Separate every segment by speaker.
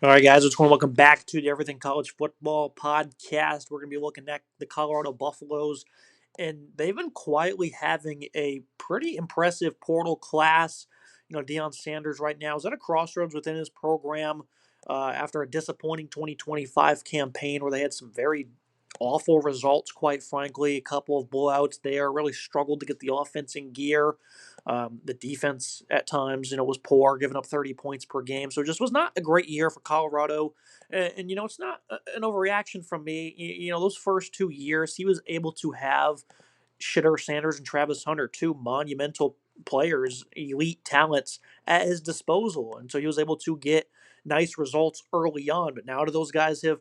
Speaker 1: All right, guys, what's going on? Welcome back to the Everything College Football podcast. We're going to be looking at the Colorado Buffaloes, and they've been quietly having a pretty impressive portal class. Deion Sanders right now is at a crossroads within his program after a disappointing 2025 campaign where they had some very awful results, quite frankly. A couple of blowouts there, really struggled to get the offense in gear. The defense at times, was poor, giving up 30 points per game. So it just was not a great year for Colorado. And it's not an overreaction from me. Those first 2 years, he was able to have Shitter Sanders and Travis Hunter, two monumental players, elite talents at his disposal. And so he was able to get nice results early on. But now that those guys have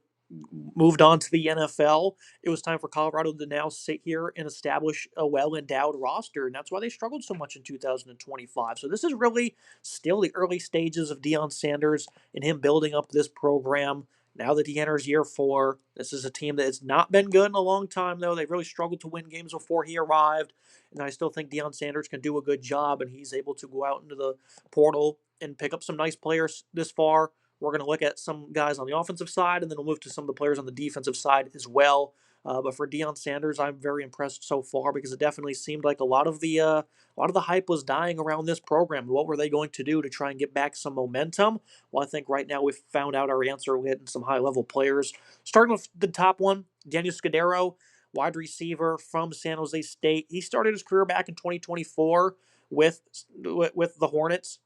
Speaker 1: moved on to the NFL, it was time for Colorado to now sit here and establish a well endowed roster. And that's why they struggled so much in 2025. So this is really still the early stages of Deion Sanders and him building up this program. Now that he enters year four, this is a team that has not been good in a long time, though. They've really struggled to win games before he arrived. And I still think Deion Sanders can do a good job, and he's able to go out into the portal and pick up some nice players this far. We're going to look at some guys on the offensive side, and then we'll move to some of the players on the defensive side as well. But for Deion Sanders, I'm very impressed so far because it definitely seemed like a lot of the hype was dying around this program. What were they going to do to try and get back some momentum? Well, I think right now we've found out our answer. We're getting some high level players. Starting with the top one, Daniel Scuedero, wide receiver from San Jose State. He started his career back in 2024 with the Hornets.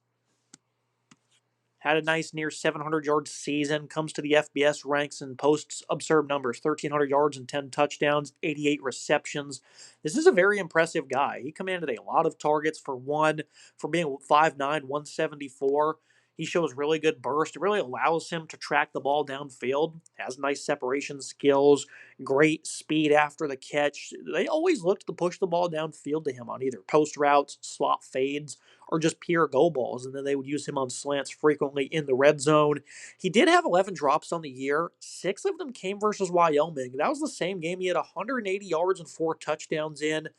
Speaker 1: Had a nice near 700 yard season, comes to the FBS ranks and posts absurd numbers: 1,300 yards and 10 touchdowns, 88 receptions. This is a very impressive guy. He commanded a lot of targets for being 5'9, 174. He shows really good burst. It really allows him to track the ball downfield, has nice separation skills, great speed after the catch. They always looked to push the ball downfield to him on either post routes, slot fades, or just pure go balls. And then they would use him on slants frequently in the red zone. He did have 11 drops on the year. Six of them came versus Wyoming. That was the same game. He had 180 yards and four touchdowns in.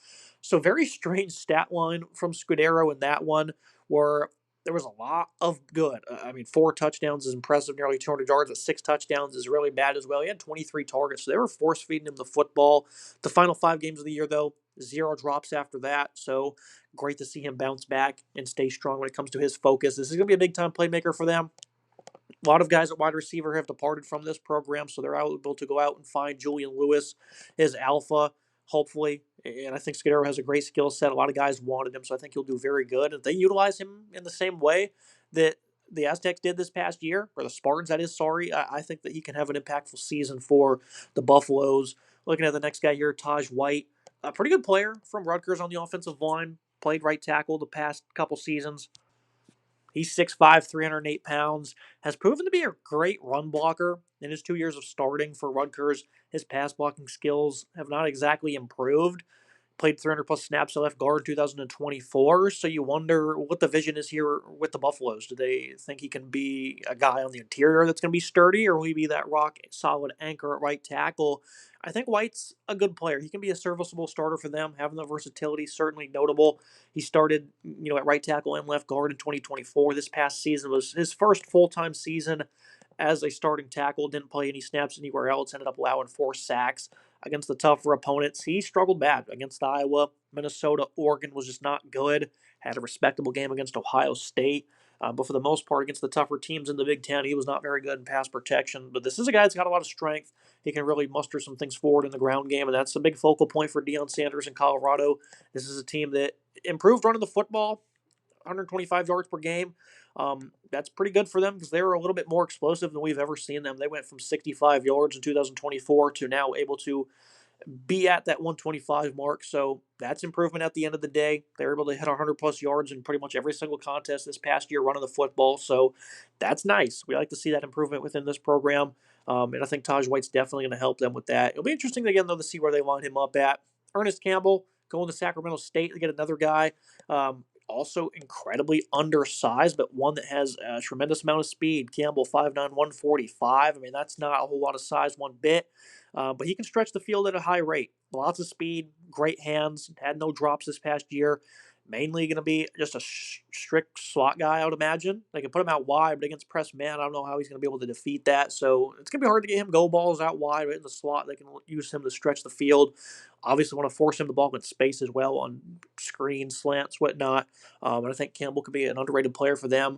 Speaker 1: So very strange stat line from Scuedero in that one, where there was a lot of good. I mean, four touchdowns is impressive, nearly 200 yards, but six touchdowns is really bad as well. He had 23 targets, so they were force feeding him the football. The final 5 games of the year, though, zero drops after that. So great to see him bounce back and stay strong when it comes to his focus. This is going to be a big time playmaker for them. A lot of guys at wide receiver have departed from this program, so they're able to go out and find Julian Lewis, his alpha, hopefully. And I think Scudeiro has a great skill set. A lot of guys wanted him, so I think he'll do very good. If they utilize him in the same way that the Aztecs did this past year, or the Spartans, that is, sorry, I think that he can have an impactful season for the Buffaloes. Looking at the next guy here, Taj White, a pretty good player from Rutgers on the offensive line, played right tackle the past couple seasons. He's 6'5", 308 pounds, has proven to be a great run blocker in his 2 years of starting for Rutgers. His pass blocking skills have not exactly improved. Played 300 plus snaps at left guard in 2024. So you wonder what the vision is here with the Buffaloes. Do they think he can be a guy on the interior that's going to be sturdy, or will he be that rock solid anchor at right tackle? I think White's a good player. He can be a serviceable starter for them. Having the versatility certainly notable. He started, at right tackle and left guard in 2024. This past season was his first full-time season as a starting tackle. Didn't play any snaps anywhere else. Ended up allowing 4 sacks against the tougher opponents. He struggled bad against Iowa, Minnesota, Oregon was just not good. Had a respectable game against Ohio State. But for the most part, against the tougher teams in the Big Ten, he was not very good in pass protection. But this is a guy that's got a lot of strength. He can really muster some things forward in the ground game, and that's a big focal point for Deion Sanders in Colorado. This is a team that improved running the football, 125 yards per game. That's pretty good for them because they were a little bit more explosive than we've ever seen them. They went from 65 yards in 2024 to now able to be at that 125 mark. So that's improvement at the end of the day. They were able to hit 100 plus yards in pretty much every single contest this past year running the football. So that's nice. We like to see that improvement within this program. And I think Taj White's definitely going to help them with that. It'll be interesting again, though, to see where they line him up at. Ernest Campbell going to Sacramento State to get another guy. Also incredibly undersized, but one that has a tremendous amount of speed. Campbell, 5'9", 145. I mean, that's not a whole lot of size one bit. But he can stretch the field at a high rate. Lots of speed, great hands, had no drops this past year. mainly going to be just a strict slot guy, I would imagine. They can put him out wide, but against press man, I don't know how he's going to be able to defeat that. So it's going to be hard to get him go balls out wide, but in the slot, they can use him to stretch the field. Obviously, want to force him the ball in space as well on screens, slants, whatnot. And I think Campbell could be an underrated player for them.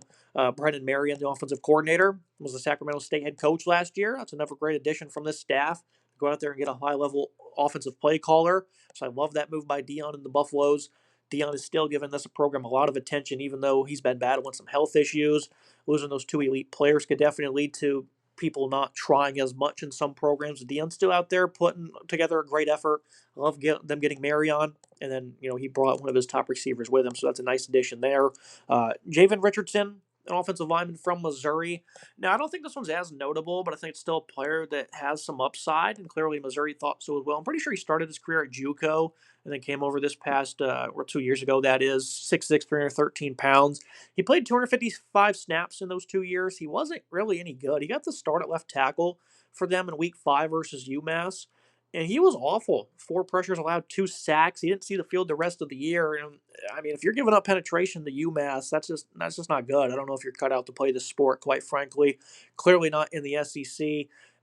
Speaker 1: Brendan Marion, the offensive coordinator, was the Sacramento State head coach last year. That's another great addition from this staff. Go out there and get a high-level offensive play caller. So I love that move by Dion and the Buffaloes. Dion is still giving this program a lot of attention, even though he's been battling some health issues. Losing those two elite players could definitely lead to people not trying as much in some programs. Dion's still out there putting together a great effort. I love them getting Marion, and then he brought one of his top receivers with him, so that's a nice addition there. Javen Richardson, an offensive lineman from Missouri. Now, I don't think this one's as notable, but I think it's still a player that has some upside, and clearly Missouri thought so as well. I'm pretty sure he started his career at JUCO and then came over this past, or 2 years ago, that is, 6'6", 313 pounds. He played 255 snaps in those 2 years. He wasn't really any good. He got the start at left tackle for them in week 5 versus UMass. And he was awful. 4 pressures allowed, 2 sacks. He didn't see the field the rest of the year. And I mean, if you're giving up penetration to UMass, that's just not good. I don't know if you're cut out to play this sport, quite frankly. Clearly not in the SEC.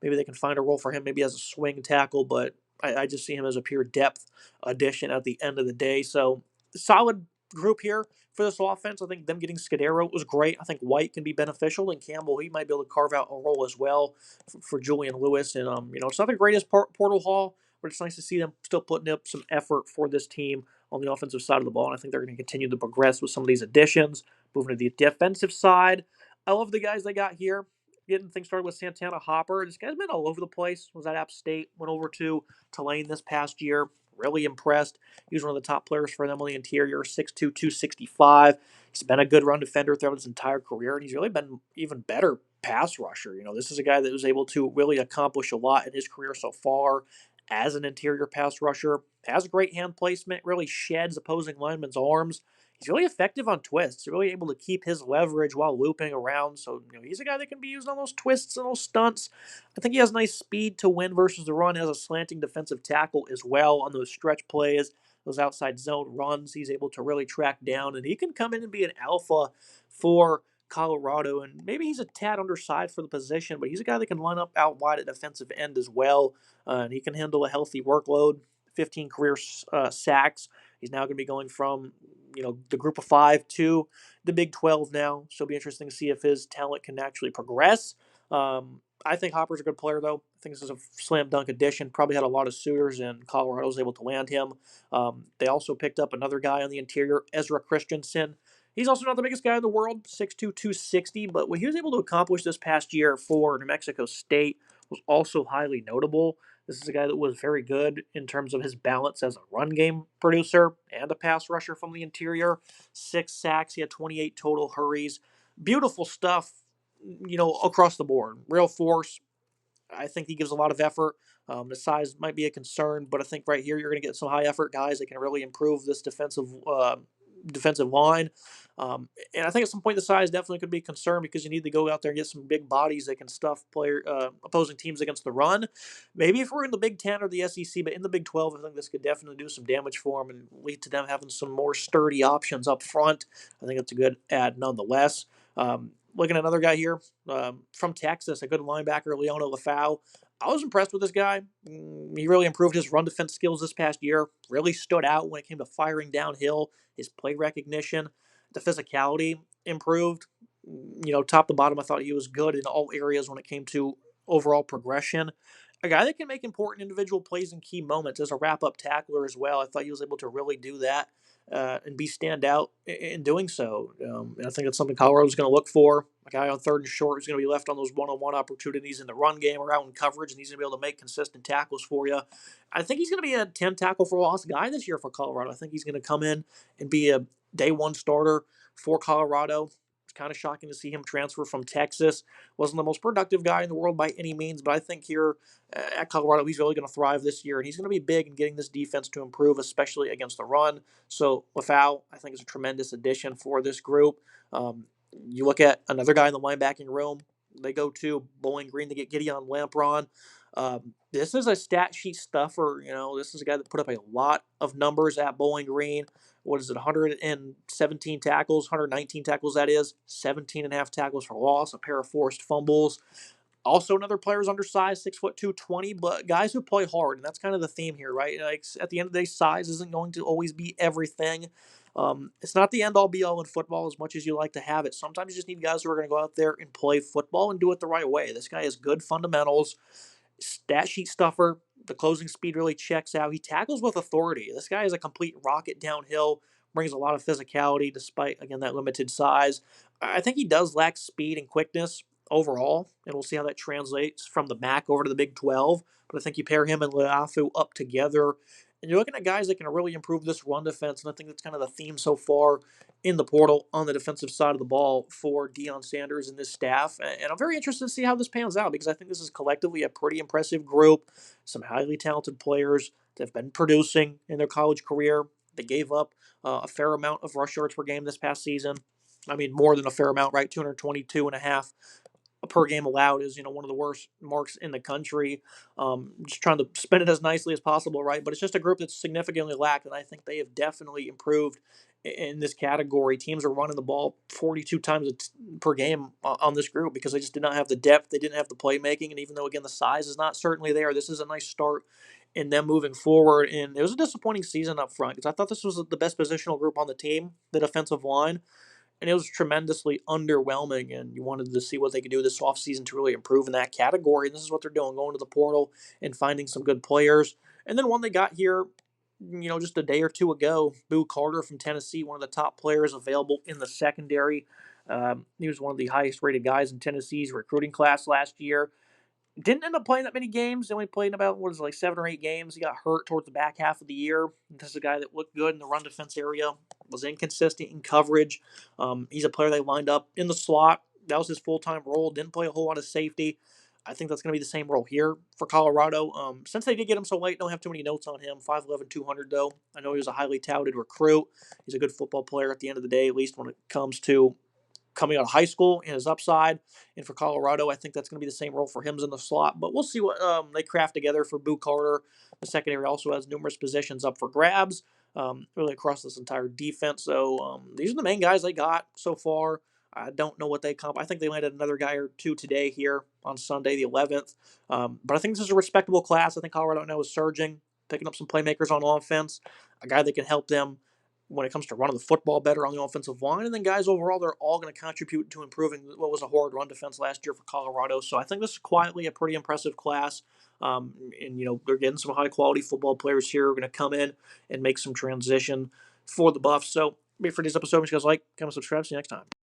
Speaker 1: Maybe they can find a role for him, maybe as a swing tackle, but I just see him as a pure depth addition at the end of the day. So solid group here for this offense. I think them getting Scuedero was great. I think White can be beneficial, and Campbell, he might be able to carve out a role as well for Julian Lewis. And it's not the greatest portal haul, but it's nice to see them still putting up some effort for this team on the offensive side of the ball. And I think they're going to continue to progress with some of these additions. Moving to the defensive side, I love the guys they got here. Getting things started with Santana Hopper. This guy's been all over the place. Was at App State, went over to Tulane this past year. Really impressed. He was one of the top players for them on the interior, 6'2", 265. He's been a good run defender throughout his entire career, and he's really been even better pass rusher. This is a guy that was able to really accomplish a lot in his career so far as an interior pass rusher. Has great hand placement, really sheds opposing linemen's arms. He's really effective on twists. He's really able to keep his leverage while looping around. So, he's a guy that can be used on those twists and those stunts. I think he has nice speed to win versus the run as a slanting defensive tackle as well on those stretch plays, those outside zone runs. He's able to really track down, and he can come in and be an alpha for Colorado. And maybe he's a tad undersized for the position, but he's a guy that can line up out wide at defensive end as well. And he can handle a healthy workload. 15 career sacks. He's now going to be going from the group of 5 to the Big 12 now. So it'll be interesting to see if his talent can actually progress. I think Hopper's a good player, though. I think this is a slam dunk addition. Probably had a lot of suitors, and Colorado was able to land him. They also picked up another guy on the interior, Ezra Christensen. He's also not the biggest guy in the world, 6'2", 260, but what he was able to accomplish this past year for New Mexico State was also highly notable. This is a guy that was very good in terms of his balance as a run game producer and a pass rusher from the interior. 6 sacks, he had 28 total hurries. Beautiful stuff, across the board. Real force. I think he gives a lot of effort. The size might be a concern, but I think right here you're going to get some high effort guys that can really improve this defensive line. And I think at some point the size definitely could be a concern because you need to go out there and get some big bodies that can stuff opposing teams against the run. Maybe if we're in the Big 10 or the SEC, but in the Big 12, I think this could definitely do some damage for them and lead to them having some more sturdy options up front. I think it's a good add nonetheless. Looking at another guy here from Texas, a good linebacker, Leona Lafau. I was impressed with this guy. He really improved his run defense skills this past year. Really stood out when it came to firing downhill. His play recognition, the physicality improved. Top to bottom, I thought he was good in all areas when it came to overall progression. A guy that can make important individual plays in key moments as a wrap-up tackler as well. I thought he was able to really do that and be stand out in doing so. And I think that's something Colorado's going to look for. A guy on third and short who's going to be left on those one-on-one opportunities in the run game or out in coverage, and he's going to be able to make consistent tackles for you. I think he's going to be a 10 tackle for loss guy this year for Colorado. I think he's going to come in and be a day one starter for Colorado. It's kind of shocking to see him transfer from Texas. Wasn't the most productive guy in the world by any means, but I think here at Colorado, he's really going to thrive this year, and he's going to be big in getting this defense to improve, especially against the run. So Lafau, I think, is a tremendous addition for this group. You look at another guy in the linebacking room. They go to Bowling Green to get Gideon Lampron. This is a stat sheet stuffer. This is a guy that put up a lot of numbers at Bowling Green. what is it, 117 tackles, 119 tackles, that is, 17 and a half tackles for loss, a pair of forced fumbles. Also, another player's undersized, 6'2", 220, but guys who play hard, and that's kind of the theme here, right? Like at the end of the day, size isn't going to always be everything. It's not the end all be all in football as much as you like to have it. Sometimes you just need guys who are going to go out there and play football and do it the right way. This guy has good fundamentals, stat sheet stuffer. The closing speed really checks out. He tackles with authority. This guy is a complete rocket downhill, brings a lot of physicality despite, again, that limited size. I think he does lack speed and quickness overall, and we'll see how that translates from the MAC over to the Big 12. But I think you pair him and Leafu up together, and you're looking at guys that can really improve this run defense, and I think that's kind of the theme so far in the portal on the defensive side of the ball for Deion Sanders and this staff. And I'm very interested to see how this pans out because I think this is collectively a pretty impressive group, some highly talented players that have been producing in their college career. They gave up a fair amount of rush yards per game this past season. I mean, more than a fair amount, right? 222 and a half per game allowed is one of the worst marks in the country. Just trying to spin it as nicely as possible, right? But it's just a group that's significantly lacked, and I think they have definitely improved in this category. Teams are running the ball 42 times per game on this group because they just did not have the depth, they didn't have the playmaking, and even though again the size is not certainly there, this is a nice start in them moving forward. And it was a disappointing season up front because I thought this was the best positional group on the team, the defensive line, and it was tremendously underwhelming, and you wanted to see what they could do this offseason to really improve in that category. And this is what they're doing, going to the portal and finding some good players. And then one they got here, just a day or two ago, Boo Carter from Tennessee, one of the top players available in the secondary. He was one of the highest rated guys in Tennessee's recruiting class last year. Didn't end up playing that many games. He only played about, 7 or 8 games. He got hurt towards the back half of the year. This is a guy that looked good in the run defense area, was inconsistent in coverage. He's a player they lined up in the slot. That was his full-time role. Didn't play a whole lot of safety. I think that's going to be the same role here for Colorado. Since they did get him so late, don't have too many notes on him. 5'11", 200, though. I know he was a highly touted recruit. He's a good football player at the end of the day, at least when it comes to coming out of high school and his upside. And for Colorado, I think that's going to be the same role for him in the slot. But we'll see what they craft together for Boo Carter. The secondary also has numerous positions up for grabs, really across this entire defense. So these are the main guys they got so far. I don't know what they comp. I think they landed another guy or two today here on Sunday, the 11th. But I think this is a respectable class. I think Colorado now is surging, picking up some playmakers on offense, a guy that can help them when it comes to running the football better on the offensive line. And then guys overall, they're all going to contribute to improving what was a horrid run defense last year for Colorado. So I think this is quietly a pretty impressive class. And they're getting some high quality football players here who are going to come in and make some transition for the Buffs. So for this episode, make sure you guys like, comment, subscribe. See you next time.